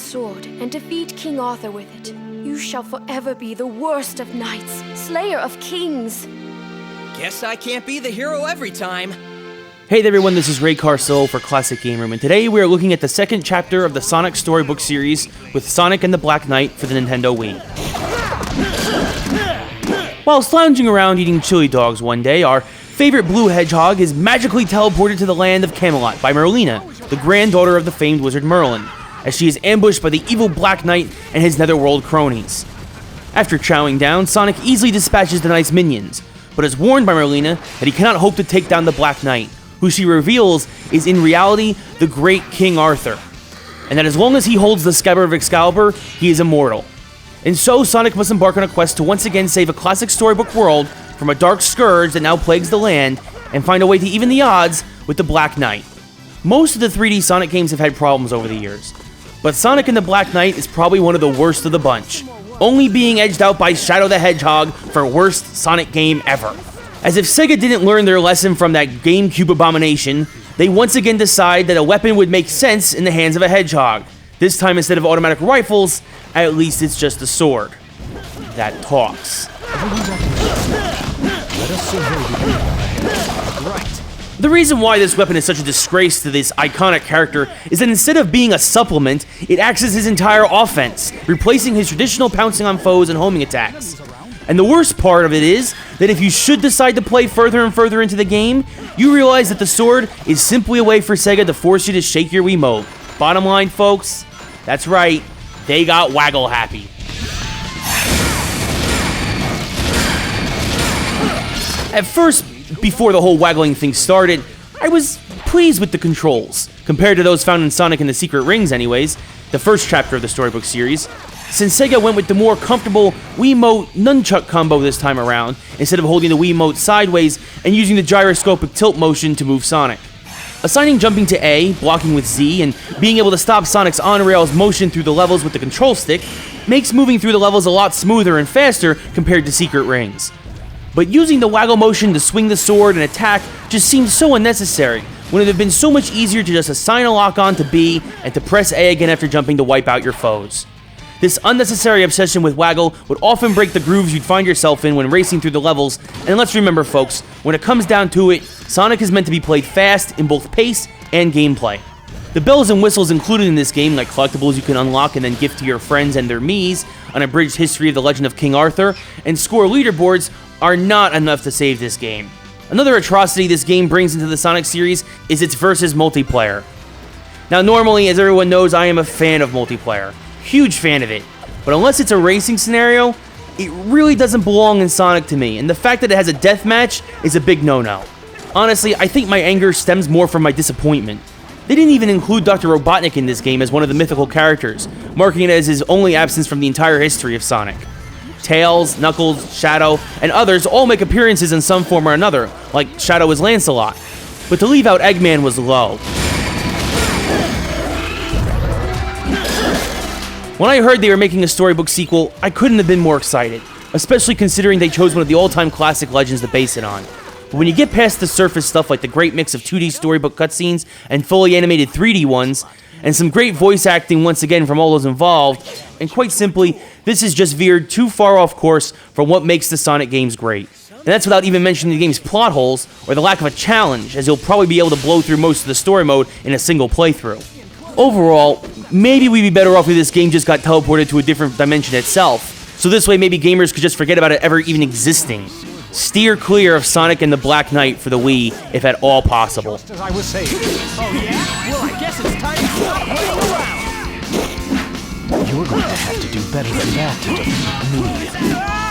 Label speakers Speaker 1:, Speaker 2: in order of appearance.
Speaker 1: sword and defeat King Arthur with it, you shall forever be the worst of knights, slayer of kings.
Speaker 2: Guess I can't be the hero every time.
Speaker 3: Hey there everyone, this is Ray Carcel for Classic Game Room, and today we are looking at the second chapter of the Sonic Storybook series with Sonic and the Black Knight for the Nintendo Wii. Whilst lounging around eating chili dogs one day, our favorite blue hedgehog is magically teleported to the land of Camelot by Merlina, the granddaughter of the famed wizard Merlin, as she is ambushed by the evil Black Knight and his netherworld cronies. After chowing down, Sonic easily dispatches the knight's minions, but is warned by Merlina that he cannot hope to take down the Black Knight, who she reveals is in reality the great King Arthur, and that as long as he holds the scabbard of Excalibur, he is immortal. And so Sonic must embark on a quest to once again save a classic storybook world from a dark scourge that now plagues the land, and find a way to even the odds with the Black Knight. Most of the 3D Sonic games have had problems over the years, but Sonic and the Black Knight is probably one of the worst of the bunch, only being edged out by Shadow the Hedgehog for worst Sonic game ever. As if Sega didn't learn their lesson from that GameCube abomination, they once again decide that a weapon would make sense in the hands of a hedgehog. This time, instead of automatic rifles, at least it's just a sword that talks. The reason why this weapon is such a disgrace to this iconic character is that instead of being a supplement, it acts as his entire offense, replacing his traditional pouncing on foes and homing attacks. And the worst part of it is that if you should decide to play further and further into the game, you realize that the sword is simply a way for Sega to force you to shake your Wiimote. Bottom line, folks, that's right, they got waggle happy. At first, before the whole waggling thing started, I was pleased with the controls, compared to those found in Sonic and the Secret Rings anyways, the first chapter of the storybook series, since Sega went with the more comfortable Wiimote nunchuck combo this time around, instead of holding the Wiimote sideways and using the gyroscopic tilt motion to move Sonic. Assigning jumping to A, blocking with Z, and being able to stop Sonic's on-rails motion through the levels with the control stick makes moving through the levels a lot smoother and faster compared to Secret Rings. But using the waggle motion to swing the sword and attack just seemed so unnecessary, when it would have been so much easier to just assign a lock-on to B and to press A again after jumping to wipe out your foes. This unnecessary obsession with waggle would often break the grooves you'd find yourself in when racing through the levels, and let's remember folks, when it comes down to it, Sonic is meant to be played fast in both pace and gameplay. The bells and whistles included in this game, like collectibles you can unlock and then gift to your friends and their Miis, an abridged history of the legend of King Arthur, and score leaderboards, are not enough to save this game. Another atrocity this game brings into the Sonic series is its versus multiplayer. Now normally, as everyone knows, I am a fan of multiplayer. Huge fan of it. But unless it's a racing scenario, it really doesn't belong in Sonic to me, and the fact that it has a deathmatch is a big no-no. Honestly, I think my anger stems more from my disappointment. They didn't even include Dr. Robotnik in this game as one of the mythical characters, marking it as his only absence from the entire history of Sonic. Tails, Knuckles, Shadow, and others all make appearances in some form or another, like Shadow as Lancelot, but to leave out Eggman was low. When I heard they were making a storybook sequel, I couldn't have been more excited, especially considering they chose one of the all-time classic legends to base it on. But when you get past the surface stuff like the great mix of 2D storybook cutscenes and fully animated 3D ones, and some great voice acting once again from all those involved, and quite simply, this is just veered too far off course from what makes the Sonic games great. And that's without even mentioning the game's plot holes or the lack of a challenge, as you'll probably be able to blow through most of the story mode in a single playthrough. Overall, maybe we'd be better off if this game just got teleported to a different dimension itself, so this way maybe gamers could just forget about it ever even existing. Steer clear of Sonic and the Black Knight for the Wii, if at all possible.
Speaker 4: Just as I was saying. Oh yeah? Well, I guess it's time to stop playing around. You're going to have to do better than that to defeat me.